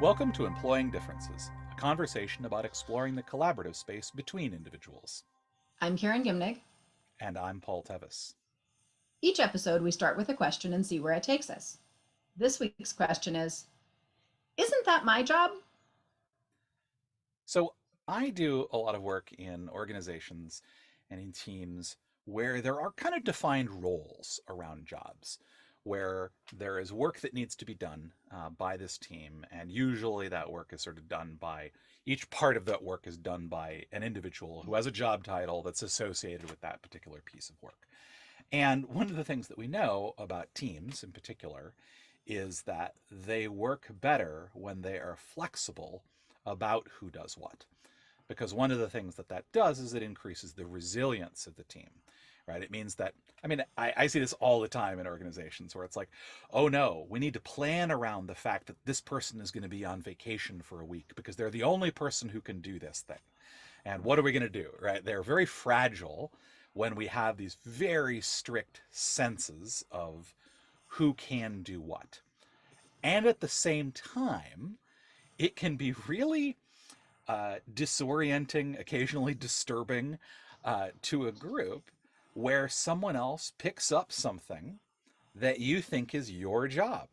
Welcome to Employing Differences, a conversation about exploring the collaborative space between individuals. I'm Karen Gimnig. And I'm Paul Tevis. Each episode, we start with a question and see where it takes us. This week's question is Isn't that my job? So, I do a lot of work in organizations and in teams where there are kind of defined roles around jobs, where there is work that needs to be done by this team, and usually that work is sort of done by each part of that work is done by an individual who has a job title that's associated with that particular piece of work. And one of the things that we know about teams in particular is that they work better when they are flexible about who does what. Because one of the things that that does is it increases the resilience of the team, right? It means that, I see this all the time in organizations where it's like, oh no, we need to plan around the fact that this person is going to be on vacation for a week because they're the only person who can do this thing. And what are we going to do, right? They're very fragile when we have these very strict senses of who can do what. And at the same time, it can be really disorienting, occasionally disturbing to a group where someone else picks up something that you think is your job.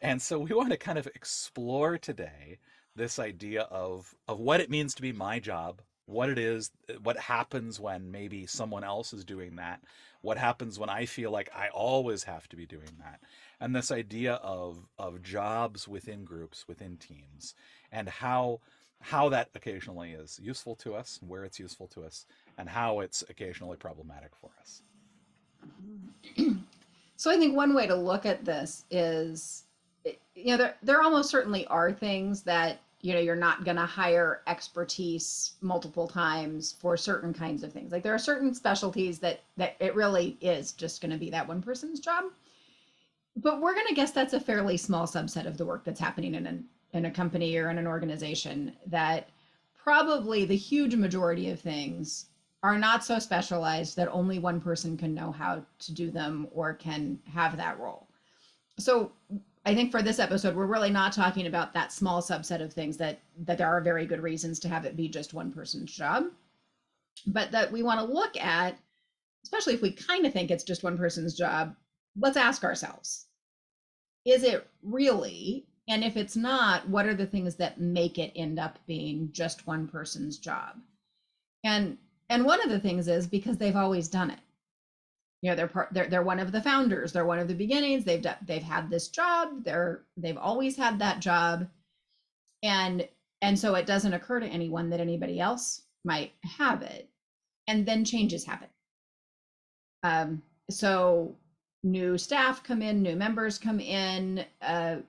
And so we want to kind of explore today this idea of what it means to be my job, what it is, what happens when maybe someone else is doing that, what happens when I feel like I always have to be doing that, and this idea of jobs within groups, within teams, and how that occasionally is useful to us, where it's useful to us, and how it's occasionally problematic for us. So I think one way to look at this is, there almost certainly are things that, you're not going to hire expertise multiple times for certain kinds of things. Like there are certain specialties that it really is just going to be that one person's job. But we're going to guess that's a fairly small subset of the work that's happening in a company or in an organization, that probably the huge majority of things are not so specialized that only one person can know how to do them or can have that role. So I think for this episode, we're really not talking about that small subset of things that there are very good reasons to have it be just one person's job, but that we want to look at, especially if we kind of think it's just one person's job, let's ask ourselves, is it really? And if it's not, what are the things that make it end up being just one person's job? And one of the things is because they've always done it. They're one of the founders. They're one of the beginnings. They've had this job. They've always had that job, and so it doesn't occur to anyone that anybody else might have it. And then changes happen. So new staff come in, new members come in,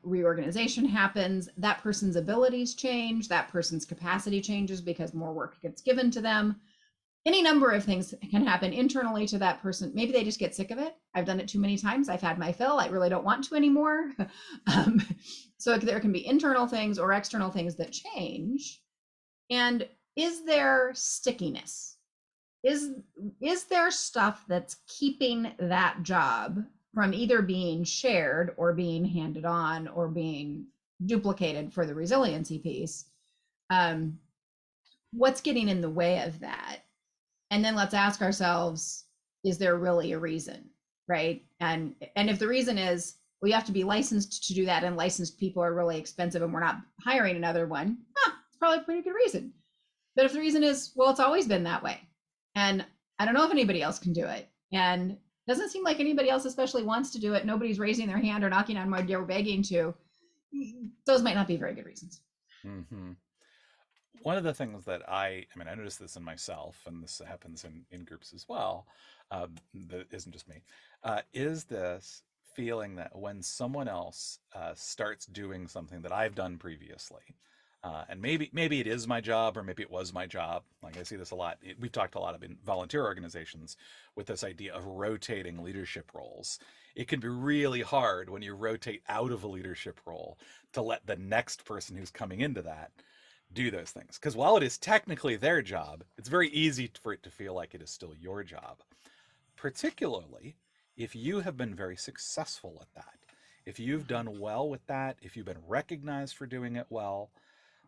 reorganization happens, that person's abilities change, that person's capacity changes because more work gets given to them. Any number of things can happen internally to that person. Maybe they just get sick of it. I've done it too many times. I've had my fill. I really don't want to anymore. So there can be internal things or external things that change. And is there stickiness? Is there stuff that's keeping that job from either being shared or being handed on or being duplicated for the resiliency piece? What's getting in the way of that? And then let's ask ourselves, is there really a reason, right? And if the reason is, well, you have to be licensed to do that, and licensed people are really expensive and we're not hiring another one, it's probably a pretty good reason. But if the reason is, well, it's always been that way, and I don't know if anybody else can do it, and it doesn't seem like anybody else especially wants to do it, nobody's raising their hand or knocking on my door begging to, those might not be very good reasons. Mm-hmm. One of the things that I notice this in myself, and this happens in groups as well, that isn't just me, is this feeling that when someone else starts doing something that I've done previously, and maybe it is my job, or maybe it was my job. Like I see this a lot. We've talked a lot about in volunteer organizations with this idea of rotating leadership roles. It can be really hard when you rotate out of a leadership role to let the next person who's coming into that do those things. Because while it is technically their job, it's very easy for it to feel like it is still your job, particularly if you have been very successful at that. If you've done well with that, if you've been recognized for doing it well,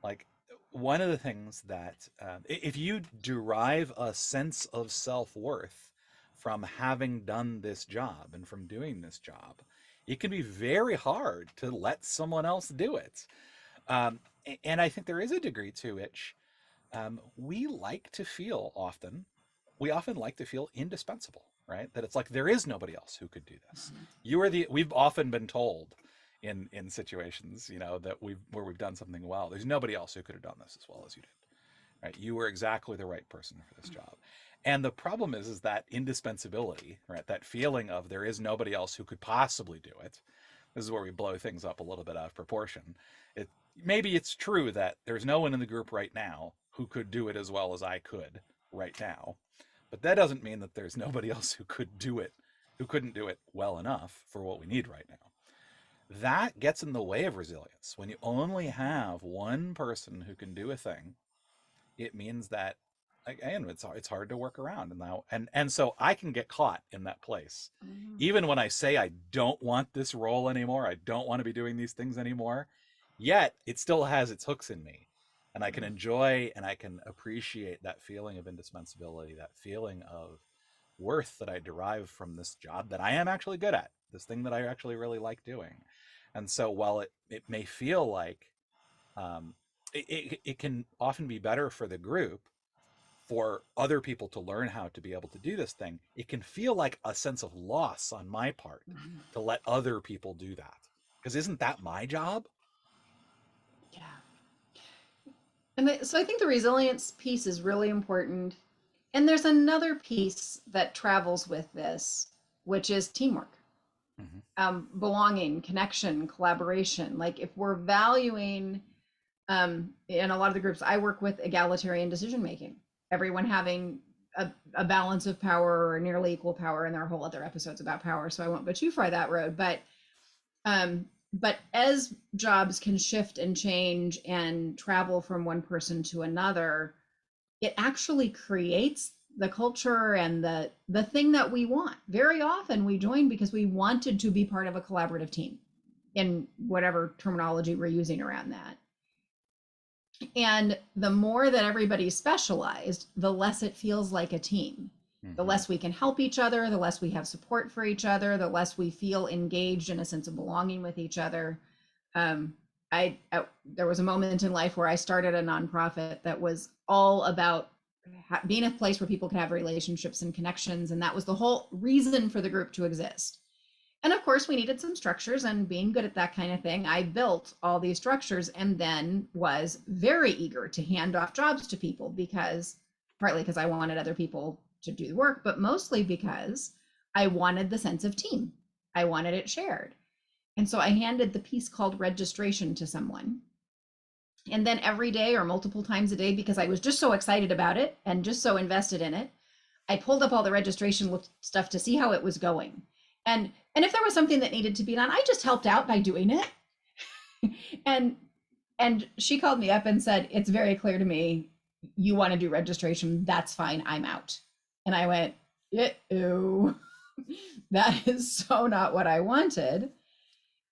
like one of the things that if you derive a sense of self-worth from having done this job and from doing this job, it can be very hard to let someone else do it. And I think there is a degree to which we like to feel often, we often like to feel indispensable, right? That it's like there is nobody else who could do this. You are the, we've often been told in situations, you know, that we've where we've done something well, there's nobody else who could have done this as well as you did. Right? You were exactly the right person for this job. And the problem is that indispensability, right? That feeling of there is nobody else who could possibly do it. This is where we blow things up a little bit out of proportion. It maybe it's true that there's no one in the group right now who could do it as well as I could right now, but that doesn't mean that there's nobody else who could do it, who couldn't do it well enough for what we need right now. That gets in the way of resilience. When you only have one person who can do a thing, it means that again it's hard to work around. And now and so I can get caught in that place even when I say I don't want this role anymore, I don't want to be doing these things anymore, yet it still has its hooks in me, and I can enjoy and I can appreciate that feeling of indispensability, that feeling of worth that I derive from this job that I am actually good at, this thing that I actually really like doing. And so while it may feel like um, it can often be better for the group for other people to learn how to be able to do this thing, it can feel like a sense of loss on my part to let other people do that. Because isn't that my job? Yeah. So I think the resilience piece is really important. And there's another piece that travels with this, which is teamwork, Mm-hmm. belonging, connection, collaboration. Like if we're valuing, in a lot of the groups I work with, egalitarian decision making, everyone having a balance of power or nearly equal power, and there are whole other episodes about power, so I won't go too far that road. But as jobs can shift and change and travel from one person to another, it actually creates the culture and the thing that we want. Very often we join because we wanted to be part of a collaborative team, in whatever terminology we're using around that. And the more that everybody's specialized, the less it feels like a team. The Mm-hmm. less we can help each other, the less we have support for each other, the less we feel engaged in a sense of belonging with each other. Um, there was a moment in life where I started a nonprofit that was all about being a place where people could have relationships and connections, and that was the whole reason for the group to exist. And of course, we needed some structures, and being good at that kind of thing, I built all these structures and then was very eager to hand off jobs to people, because partly because I wanted other people to do the work, but mostly because I wanted the sense of team. I wanted it shared. And so I handed the piece called registration to someone. And then every day or multiple times a day, because I was just so excited about it and just so invested in it, I pulled up all the registration stuff to see how it was going. And if there was something that needed to be done, I just helped out by doing it. and and she called me up and said, "It's very clear to me you want to do registration. That's fine. I'm out." And I went, "Ew, that is so not what I wanted."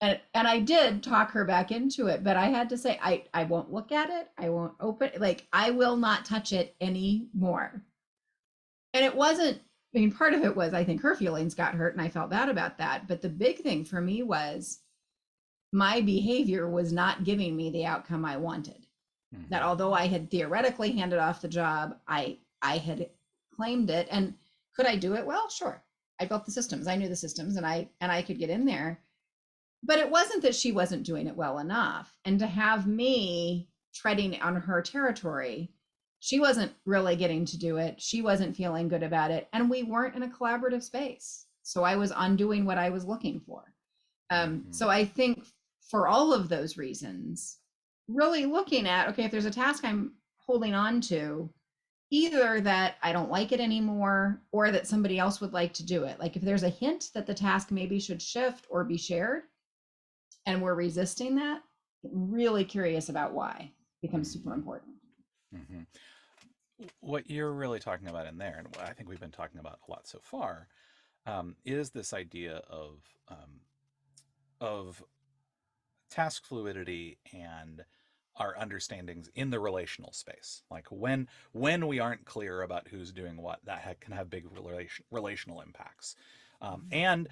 And I did talk her back into it, but I had to say, I won't look at it. I won't open it. Like, I will not touch it anymore. And it wasn't, I mean, part of it was, I think her feelings got hurt and I felt bad about that. But the big thing for me was my behavior was not giving me the outcome I wanted. That Mm-hmm. although I had theoretically handed off the job, I had claimed it. And could I do it? Well, sure. I built the systems. I knew the systems, and I could get in there. But it wasn't that she wasn't doing it well enough. And to have me treading on her territory, she wasn't really getting to do it. She wasn't feeling good about it. And we weren't in a collaborative space. So I was undoing what I was looking for. Mm-hmm. So I think for all of those reasons, really looking at, okay, if there's a task I'm holding on to, either that I don't like it anymore or that somebody else would like to do it. Like if there's a hint that the task maybe should shift or be shared, and we're resisting that, really curious about why becomes super Mm-hmm. important. Mm-hmm. What you're really talking about in there, and what I think we've been talking about a lot so far, is this idea of of task fluidity and our understandings in the relational space. Like when we aren't clear about who's doing what, that can have big relational impacts. And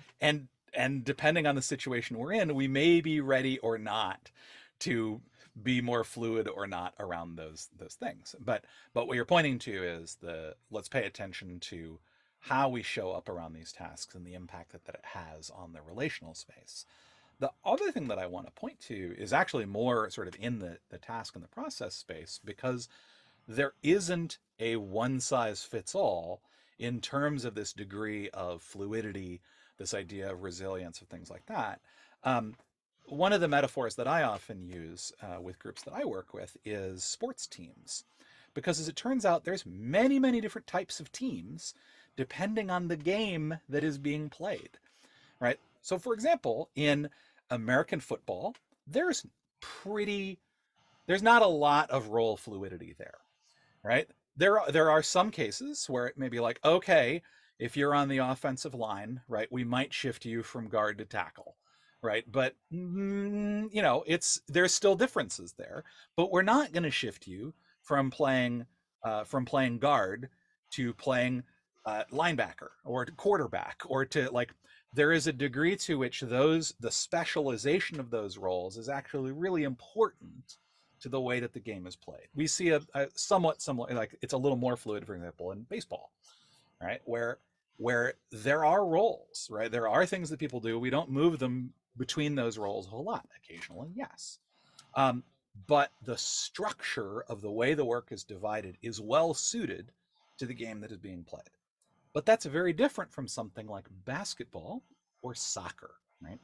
depending on the situation we're in, we may be ready or not to be more fluid or not around those things. But what you're pointing to is the let's pay attention to how we show up around these tasks and the impact that it has on the relational space. The other thing that I want to point to is actually more sort of in the task and the process space, because there isn't a one size fits all in terms of this degree of fluidity, this idea of resilience, of things like that. Um, One of the metaphors that I often use with groups that I work with is sports teams, because as it turns out, there's many, many different types of teams depending on the game that is being played, right? So, for example, in American football, there's pretty there's not a lot of role fluidity there, right? There are some cases where it may be like, okay, if you're on the offensive line, right, we might shift you from guard to tackle, right? But it's there's still differences there. But we're not going to shift you from playing guard to playing linebacker or to quarterback or to like. There is a degree to which the specialization of those roles is actually really important to the way that the game is played. We see a somewhat similar, like it's a little more fluid, for example, in baseball, right? Where there are roles, right? There are things that people do. We don't move them between those roles a whole lot. Occasionally, yes. Um, but the structure of the way the work is divided is well suited to the game that is being played. But that's very different from something like basketball or soccer, right?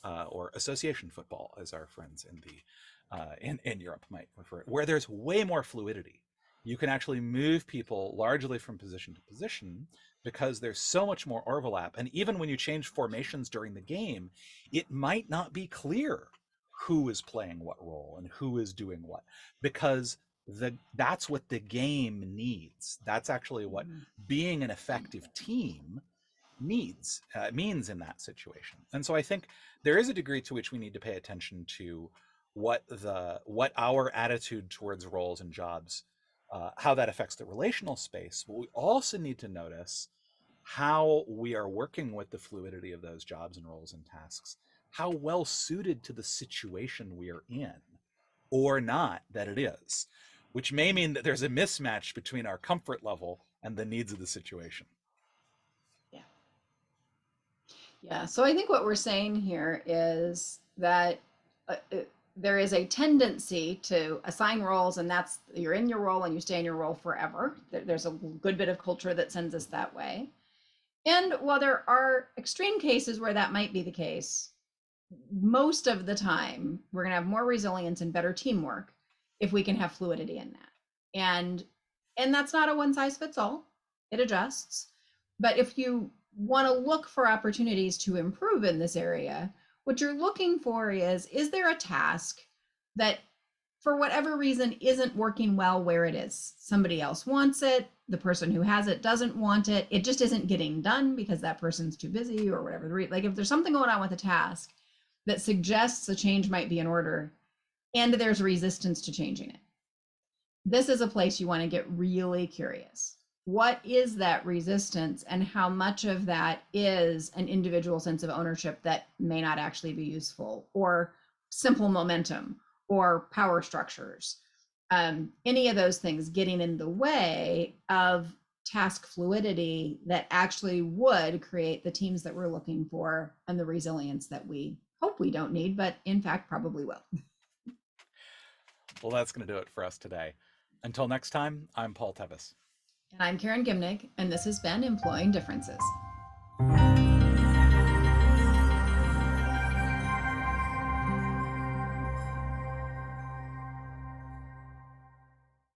Or association football, as our friends in the in Europe might refer it, where there's way more fluidity. You can actually move people largely from position to position because there's so much more overlap. And even when you change formations during the game, it might not be clear who is playing what role and who is doing what, because that's what the game needs. That's actually what Mhm. being an effective team means in that situation. And so I think there is a degree to which we need to pay attention to what our attitude towards roles and jobs, how that affects the relational space. But we also need to notice how we are working with the fluidity of those jobs and roles and tasks, how well suited to the situation we are in or not that it is, which may mean that there's a mismatch between our comfort level and the needs of the situation. Yeah. Yeah. So I think what we're saying here is that there is a tendency to assign roles, and that's you're in your role and you stay in your role forever. There's a good bit of culture that sends us that way. And while there are extreme cases where that might be the case, most of the time we're going to have more resilience and better teamwork if we can have fluidity in that. And that's not a one size fits all. It adjusts. But if you want to look for opportunities to improve in this area, what you're looking for is there a task that for whatever reason isn't working well where it is? Somebody else wants it, the person who has it doesn't want it, it just isn't getting done because that person's too busy or whatever. Like if there's something going on with a task that suggests a change might be in order and there's resistance to changing it, this is a place you want to get really curious. What is that resistance and how much of that is an individual sense of ownership that may not actually be useful, or simple momentum or power structures? Any of those things getting in the way of task fluidity that actually would create the teams that we're looking for and the resilience that we hope we don't need, but in fact probably will. Well, that's going to do it for us today. Until next time, I'm Paul Tevis. And I'm Karen Gimnick, and this has been Employing Differences.